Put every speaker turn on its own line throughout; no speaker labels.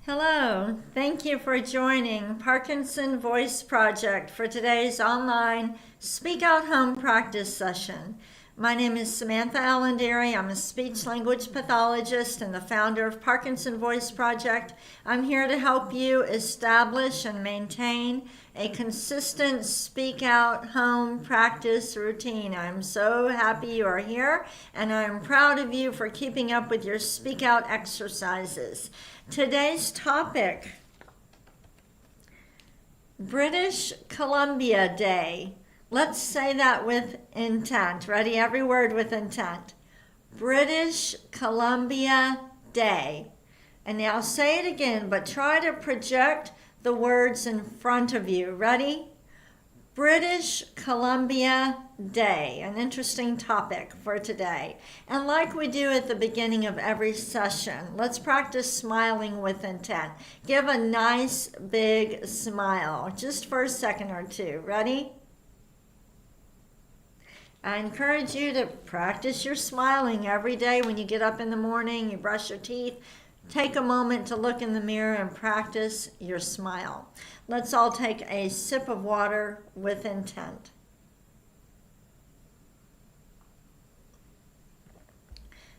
Hello, thank you for joining Parkinson Voice Project for today's online Speak Out Home practice session. My name is Samantha Allendery. I'm a speech-language pathologist and the founder of Parkinson Voice Project. I'm here to help you establish and maintain a consistent Speak Out Home practice routine. I'm so happy you are here, and I'm proud of you for keeping up with your Speak Out exercises. Today's topic, British Columbia Day. Let's say that with intent. Ready? Every word with intent. British Columbia Day. And now say it again, but try to project the words in front of you. Ready? British Columbia Day, an interesting topic for today. And like we do at the beginning of every session, let's practice smiling with intent. Give a nice big smile, just for a second or two. Ready? I encourage you to practice your smiling every day when you get up in the morning, you brush your teeth. Take a moment to look in the mirror and practice your smile. Let's all take a sip of water with intent.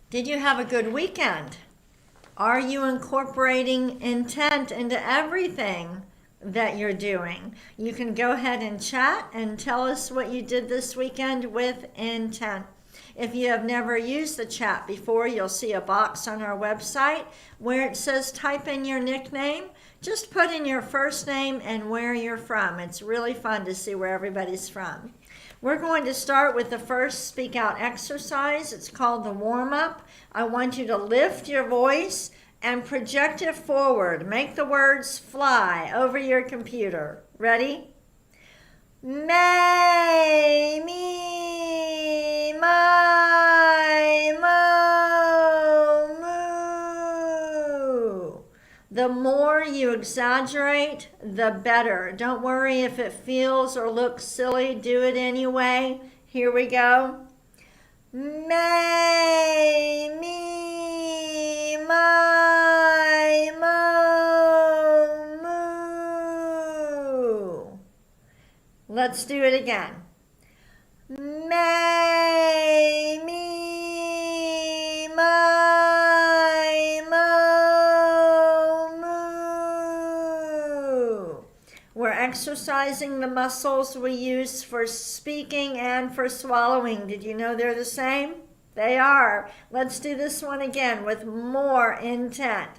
Did you have a good weekend? Are you incorporating intent into everything that you're doing? You can go ahead and chat and tell us what you did this weekend with intent. If you have never used the chat before, you'll see a box on our website where it says type in your nickname. Just put in your first name and where you're from. It's really fun to see where everybody's from. We're going to start with the first Speak Out exercise. It's called the warm-up. I want you to lift your voice and project it forward. Make the words fly over your computer. Ready? May, me, my, mo, moo. The more you exaggerate, the better. Don't worry if it feels or looks silly. Do it anyway. Here we go. May, me, my, mo, moo. Let's do it again. May, me, my, mo, moo. We're exercising the muscles we use for speaking and for swallowing. Did you know they're the same? They are. Let's do this one again with more intent.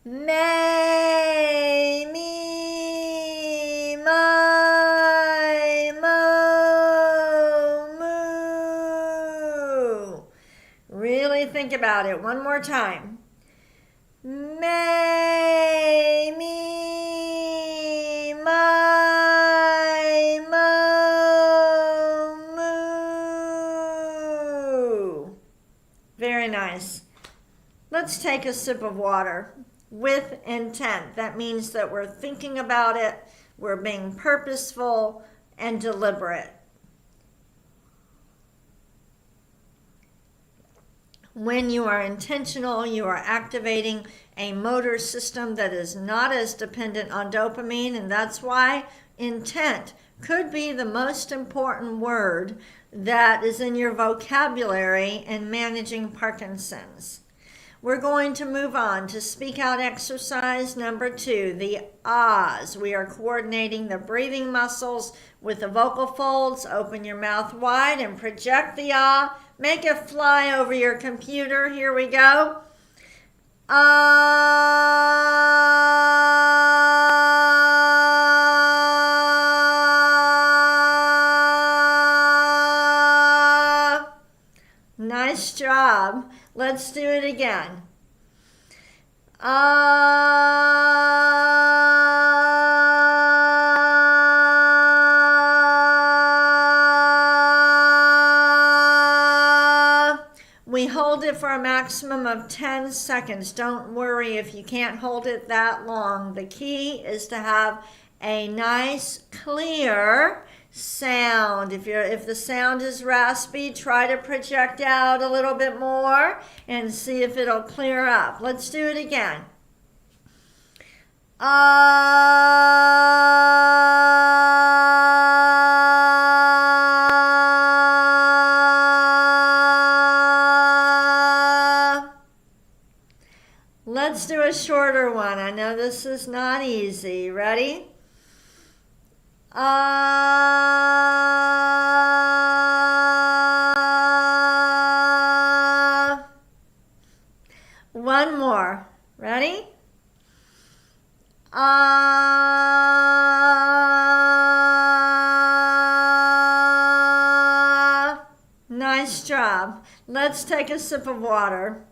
May, me, my, mo, moo. Really think about it. One more time. May, me, my, mo, moo. Very nice. Let's take a sip of water with intent. That means that we're thinking about it, we're being purposeful and deliberate. When you are intentional, you are activating a motor system that is not as dependent on dopamine, and that's why intent could be the most important word that is in your vocabulary in managing Parkinson's. We're going to move on to Speak Out exercise number 2, the ahs. We are coordinating the breathing muscles with the vocal folds. Open your mouth wide and project the ah. Make it fly over your computer. Here we go. Ah. Nice job. Let's do it again. We hold it for a maximum of 10 seconds. Don't worry if you can't hold it that long. The key is to have a nice, clear sound. If the sound is raspy, try to project out a little bit more and see if it'll clear up. Let's do it again. Let's do a shorter one. I know this is not easy. Ready? One more. Ready? Nice job. Let's take a sip of water.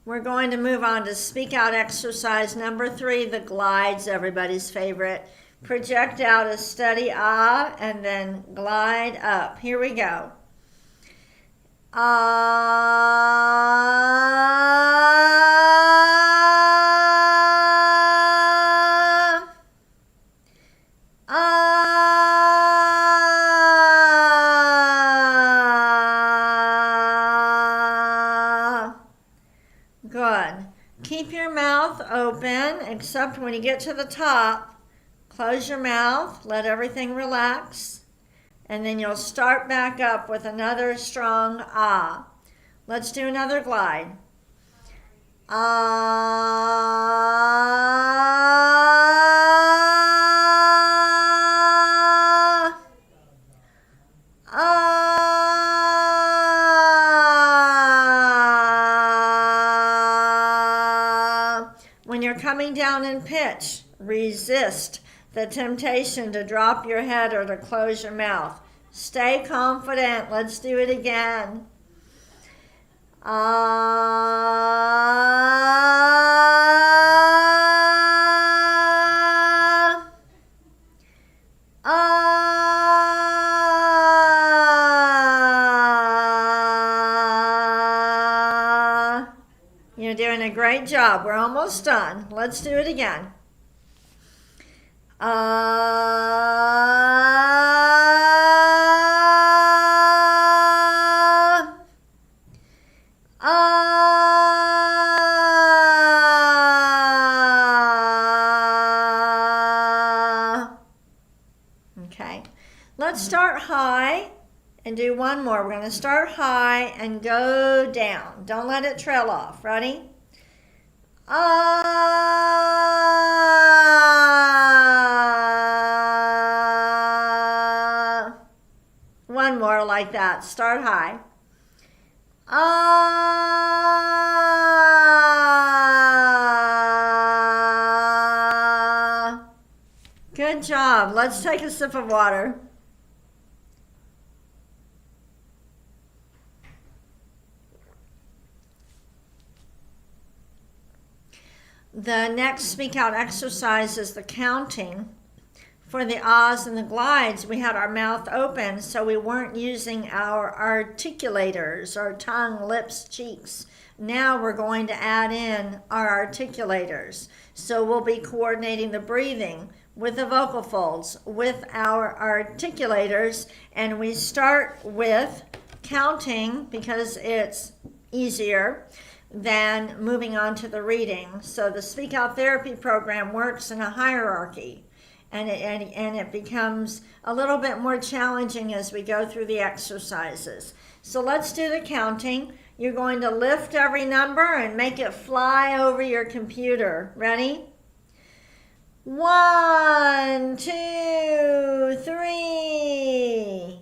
We're going to move on to speak out exercise number 3, the glides, everybody's favorite. Project out a steady ah and then glide up. Here we go. Ah. Ah. Good. Keep your mouth open, except when you get to the top. Close your mouth, let everything relax, and then you'll start back up with another strong ah. Let's do another glide. Ah. Ah. When you're coming down in pitch, resist the temptation to drop your head or to close your mouth. Stay confident. Let's do it again. Ah. Ah. You're doing a great job. We're almost done. Let's do it again. Okay, let's start high and do one more. We're going to start high and go down. Don't let it trail off. Ready? One more like that. Start high. Good job. Let's take a sip of water. The next speak out exercise is the counting. For the ahs and the glides, we had our mouth open, so we weren't using our articulators, our tongue, lips, cheeks. Now we're going to add in our articulators. So we'll be coordinating the breathing with the vocal folds, with our articulators, and we start with counting because it's easier than moving on to the reading. So the Speak Out Therapy program works in a hierarchy. And it becomes a little bit more challenging as we go through the exercises. So let's do the counting. You're going to lift every number and make it fly over your computer. Ready? 1, 2, 3,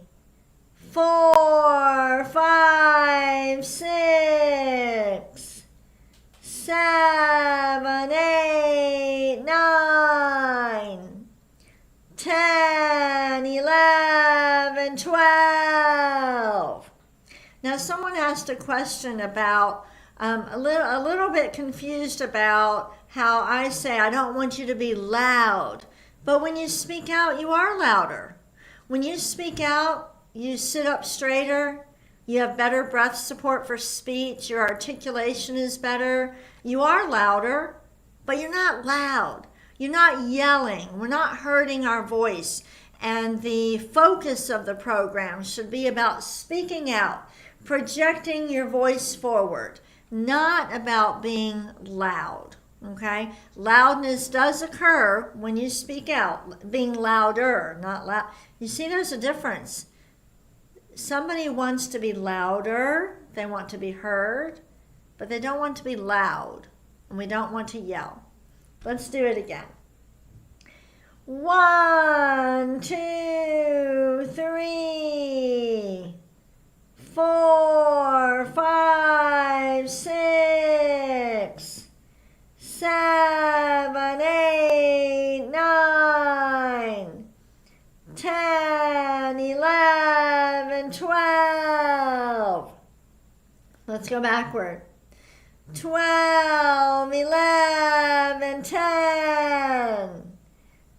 4, 5, 6, 7, 8, 9. 10, 11, 12. Now someone asked a question about, a little bit confused about how I say I don't want you to be loud. But when you speak out, you are louder. When you speak out, you sit up straighter, you have better breath support for speech, your articulation is better, you are louder, but you're not loud. You're not yelling. We're not hurting our voice. And the focus of the program should be about speaking out, projecting your voice forward, not about being loud. Okay? Loudness does occur when you speak out, being louder, not loud. You see, there's a difference. Somebody wants to be louder, they want to be heard, but they don't want to be loud, and we don't want to yell. Let's do it again. 1, 2, 3, 4, 5, 6, 7, 8, 9, 10, 11, 12. Let's go backward. 12, 11, 10,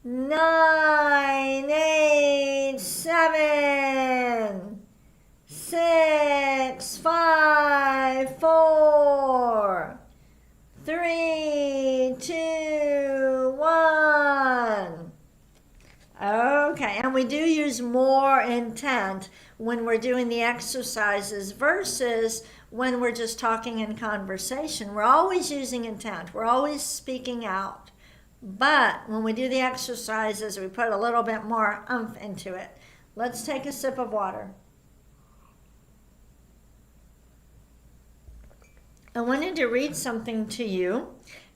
9, 8, 7, 6, 5, 4, 3, 2, 1. Okay, and we do use more intent when we're doing the exercises versus when we're just talking in conversation. We're always using intent. We're always speaking out. But when we do the exercises, we put a little bit more oomph into it. Let's take a sip of water. I wanted to read something to you,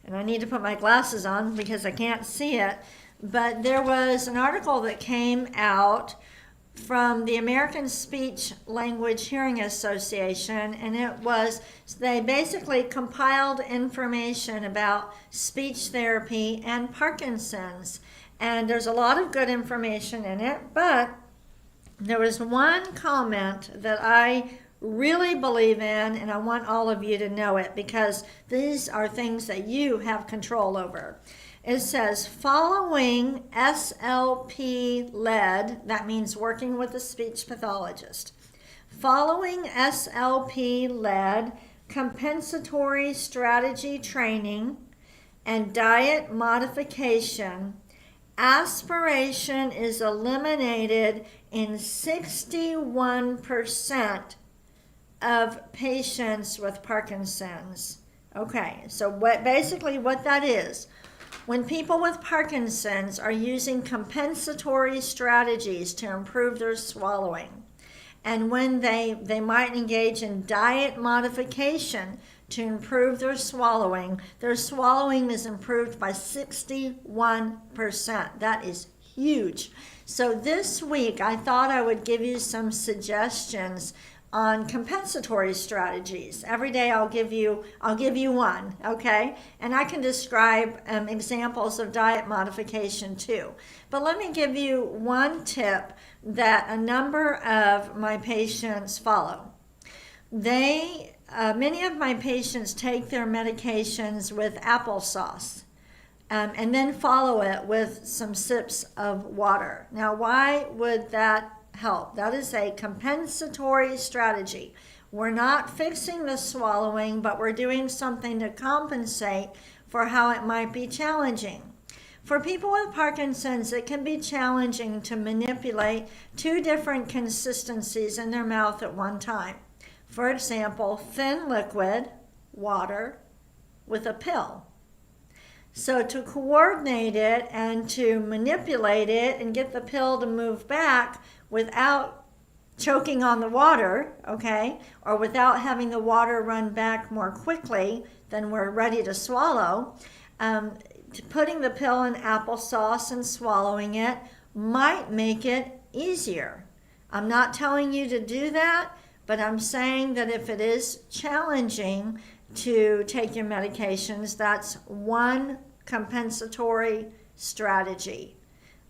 and I need to put my glasses on because I can't see it, but there was an article that came out from the American Speech Language Hearing Association, and they basically compiled information about speech therapy and Parkinson's. And there's a lot of good information in it, but there was one comment that I really believe in, and I want all of you to know it because these are things that you have control over. It says, following SLP-led, that means working with a speech pathologist, following SLP-led compensatory strategy training and diet modification, aspiration is eliminated in 61% of patients with Parkinson's. Okay, so what that is, when people with Parkinson's are using compensatory strategies to improve their swallowing, and when they might engage in diet modification to improve their swallowing is improved by 61%. That is huge. So this week I thought I would give you some suggestions on compensatory strategies. Every day I'll give you one, okay? And I can describe examples of diet modification too. But let me give you one tip that a number of my patients follow. Many of my patients take their medications with applesauce and then follow it with some sips of water. Now, why would that help? That is a compensatory strategy. We're not fixing the swallowing, but we're doing something to compensate for how it might be challenging. For people with Parkinson's, it can be challenging to manipulate two different consistencies in their mouth at one time. For example, thin liquid, water, with a pill. So to coordinate it and to manipulate it and get the pill to move back without choking on the water, okay, or without having the water run back more quickly than we're ready to swallow, putting the pill in applesauce and swallowing it might make it easier. I'm not telling you to do that, but I'm saying that if it is challenging to take your medications, that's one compensatory strategy.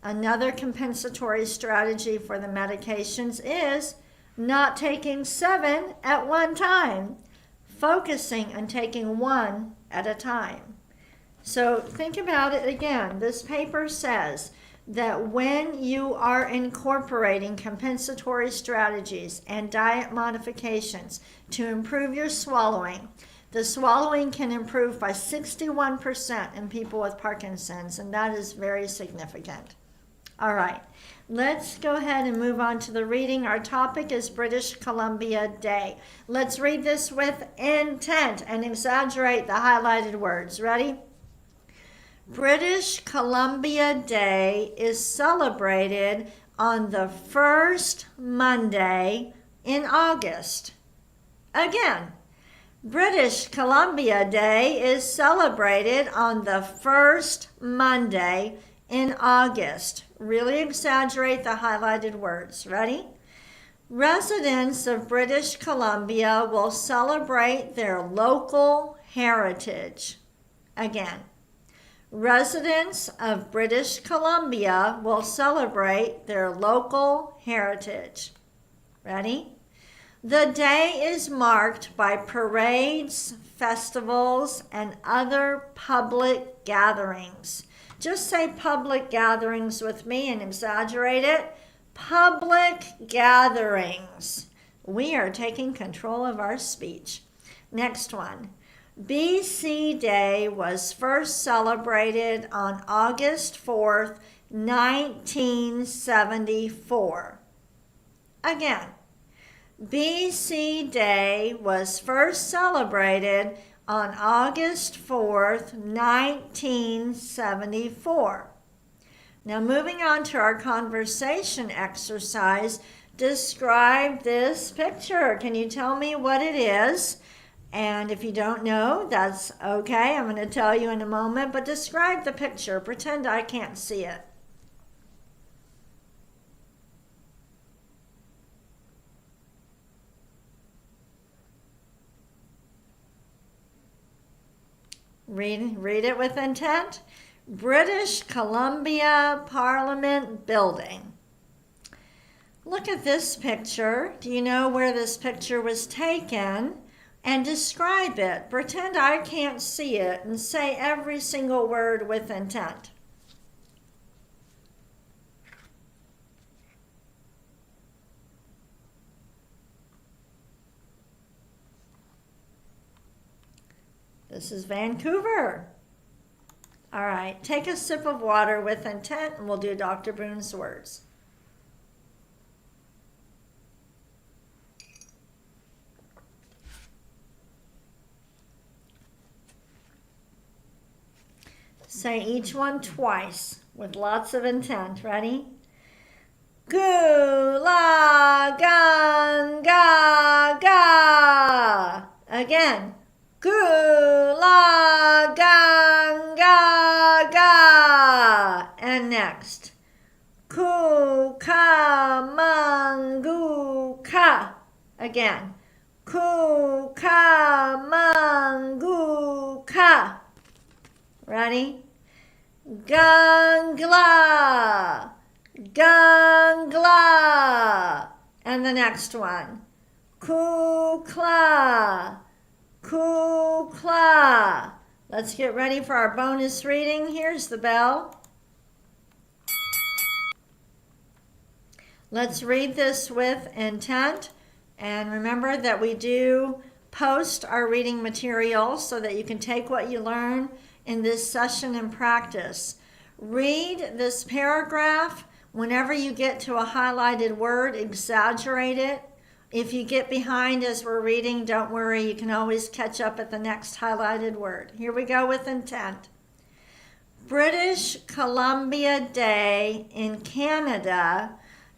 Another compensatory strategy for the medications is not taking 7 at one time, focusing on taking one at a time. So think about it again. This paper says that when you are incorporating compensatory strategies and diet modifications to improve your swallowing, the swallowing can improve by 61% in people with Parkinson's, and that is very significant. All right, let's go ahead and move on to the reading. Our topic is British Columbia Day. Let's read this with intent and exaggerate the highlighted words. Ready? British Columbia Day is celebrated on the first Monday in August. Again, British Columbia Day is celebrated on the first Monday in August. Really exaggerate the highlighted words. Ready? Residents of British Columbia will celebrate their local heritage. Again, residents of British Columbia will celebrate their local heritage. Ready? The day is marked by parades, festivals, and other public gatherings. Just say public gatherings with me and exaggerate it. Public gatherings. We are taking control of our speech. Next one. BC Day was first celebrated on August 4th, 1974. Again, BC Day was first celebrated on August 4th, 1974. Now moving on to our conversation exercise, describe this picture. Can you tell me what it is? And if you don't know, that's okay. I'm going to tell you in a moment, but describe the picture. Pretend I can't see it. Read it with intent. British Columbia Parliament Building. Look at this picture. Do you know where this picture was taken? And describe it. Pretend I can't see it and say every single word with intent. This is Vancouver. All right, take a sip of water with intent and we'll do Dr. Boone's words. Say each one twice with lots of intent. Ready? Gula ganga ga. Again. Gula ganga ga. And next. Kukamangu ka. Again. Kukamangu ka. Ready? Gangla, gangla. And the next one. Kukla, kukla. Let's get ready for our bonus reading. Here's the bell. Let's read this with intent. And remember that we do post our reading material so that you can take what you learn in this session and practice. Read this paragraph. Whenever you get to a highlighted word, exaggerate it. If you get behind as we're reading, don't worry, you can always catch up at the next highlighted word. Here we go with intent. British Columbia Day in Canada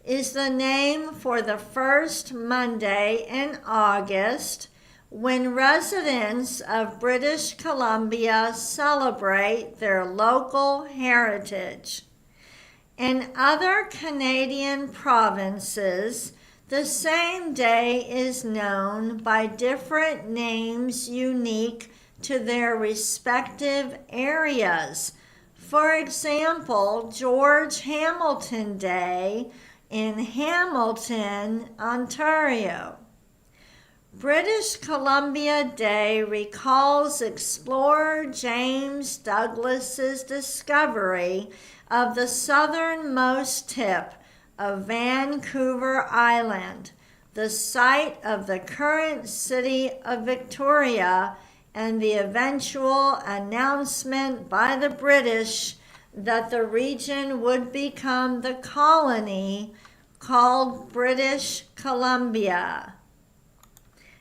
is the name for the first Monday in August when residents of British Columbia celebrate their local heritage. In other Canadian provinces, the same day is known by different names unique to their respective areas. For example, George Hamilton Day in Hamilton, Ontario. British Columbia Day recalls explorer James Douglas's discovery of the southernmost tip of Vancouver Island, the site of the current city of Victoria, and the eventual announcement by the British that the region would become the colony called British Columbia.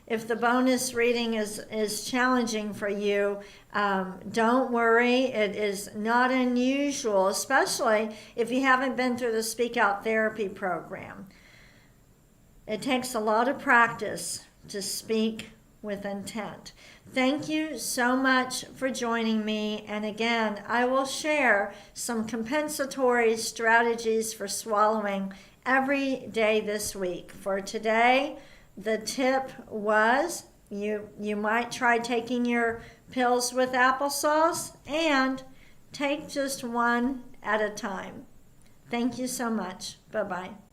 If the bonus reading is challenging for you, don't worry. It is not unusual, especially if you haven't been through the Speak Out Therapy program. It takes a lot of practice to speak with intent. Thank you so much for joining me. And again, I will share some compensatory strategies for swallowing every day this week. For today, the tip was you might try taking your pills with applesauce and take just one at a time. Thank you so much. Bye-bye.